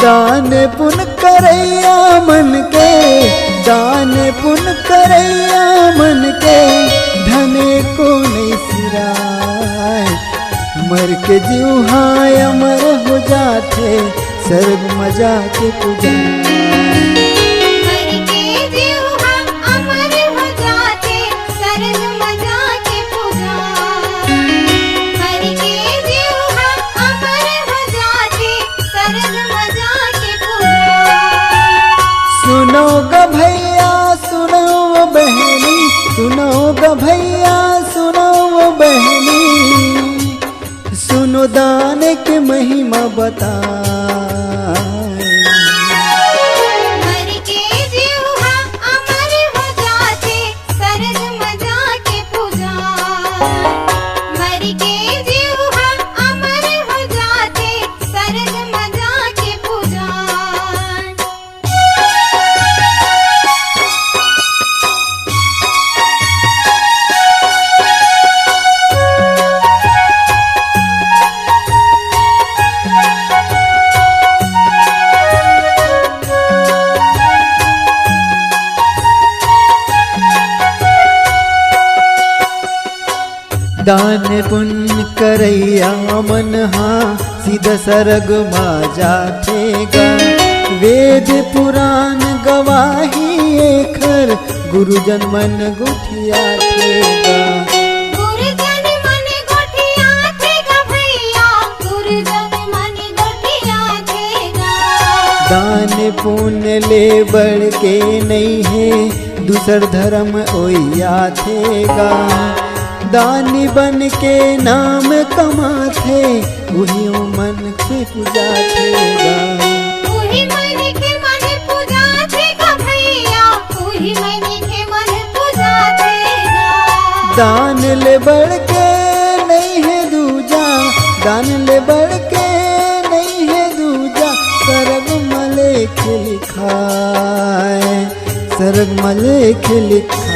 दान पुण्य करैया मन के, दान पुण्य करैया मन के, धने को नहीं सिराय। मर के जीव हाय अमर हो जाते, सर्ग मजा के पूजा। सुनो ग भैया सुनो बहनी, सुनो ग भैया सुनो बहनी, सुनो दान की महिमा बताए। मर के जीव अमर हो जाते, सर्ग मजा के पूजा। मर के जीव अमर हो जाते, सर्ग मजा के पूजा। दान पुण्य करैया मन हाँ सीधा सरग मा जाठेगा। वेद पुराण गवाही एखर, गुरुजन मन गुठिया ठेगा। गुरुजन मन गुठिया ठेगा भैया, गुरुजन मन गुठिया ठेगा। दान पुण्य ले बढ़ के नहीं है, दूसर धर्म ओया ठेगा। दानी बन के नाम कमाथे, वही मन के पूजा ठेगा। वही मन के मन पूजा ठेगा भैया, वही मन के मन पूजा ठेगा। दान ले बढ़ के नहीं है दूजा, दान ले बढ़ के नहीं है दूजा। सर्ग मले के लिखाए, सर्ग मले के लिखाए।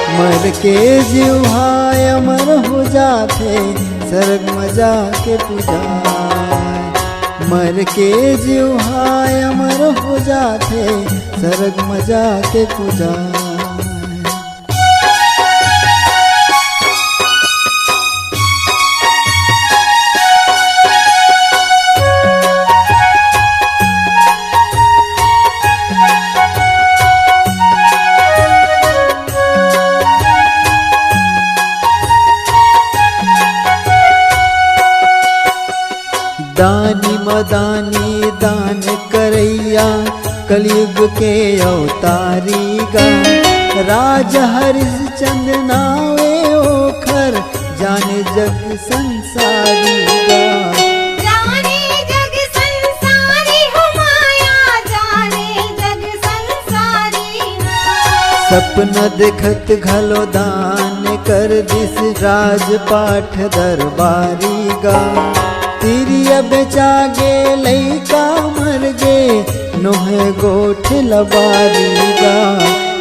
मर के जीव हाय अमर हो जाते, सर्ग मजा के पूजा। मर के जीव हाय अमर हो जाते, सर्ग मजा के पूजा। दानी मदानी दान करैया, कलयुग के अवतारी गा। राज हरिश्चंद्र नावे ओखर, जाने जग संसारी गा। जाने जग संसारी हो माया, जाने जग संसारी ना। सपना देखत घलो दान कर दिस, राजपाठ दरबारी गा। तिरिया बेचा गे लैका मर गे, नोहे गोठ लबारी गा।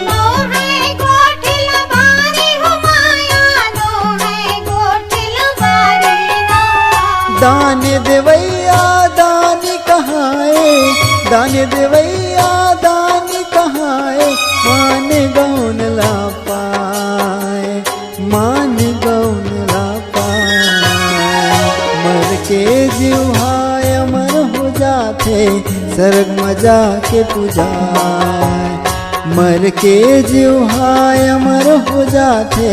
नोहे गोठ लबारी हो माया, नोहे गोठ लबारी ना। दान देवैया दानी कहाए, दान देवैया दानी कहाए। मान गौन ला पाए, मान गौन ला पाए। मर के जीव हाय अमर हो जाते, सर्ग मजा के पूजा। मर के जीव हाय अमर हो जाते,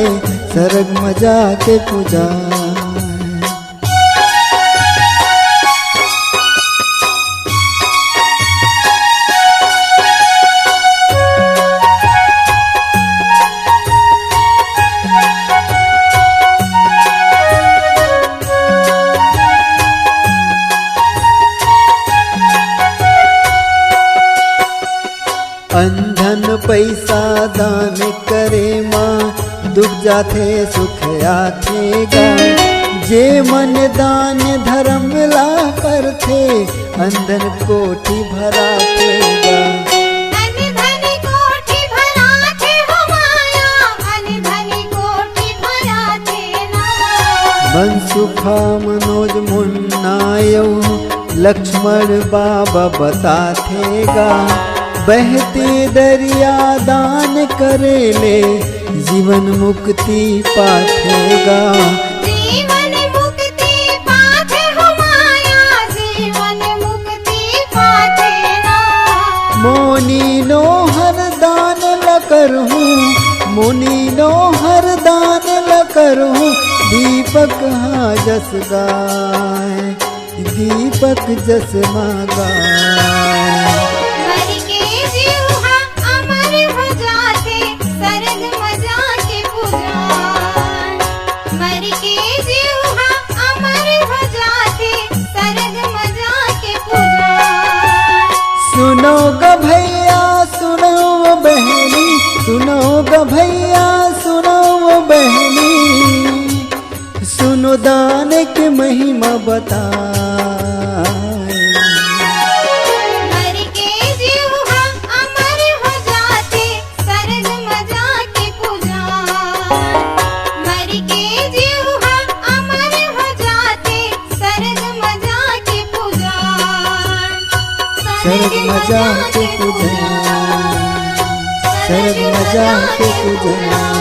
सर्ग मजा के पूजा। अंधन पैसा दान करे माँ, दुख जाते सुख आथेगा। जे मन दान धर्म ला करथे, अंधन कोठी भराथेगा। अनधन कोठी भराथे हो माया, अनधन कोठी भराथे ना। मन सुखा मनोज मुन्नायऊ, लक्ष्मण बाबा बताथेगा, बहते दरिया दान करेले जीवन मुक्ति पाथेगा। जीवन मुक्ति पाथे हो माया, जीवन मुक्ति पाथे ना। मोनी नो हर दान ल करहूँ, मुनि नो हर दान ल करहूँ, दीपक हाँ जस गाय, दीपक जस माँ गाय। मर के जीवा अमर हो जाते, सरग मजा के पुजान। मर के जीवा अमर हो जाते, सरग मजा के पुजान। सुनो ग भैया सुनो वो बहनी, सुनो ग भैया सुनो वो बहनी, सुनो दान की महिमा बताए। मर के जीवा अमर हो जाते, सरग मजा के पुजान। मर के जीवा अमर हो जाते, सरग मजा के पुजान। सरग मजा के पूजन, सरग मजा के पूजन।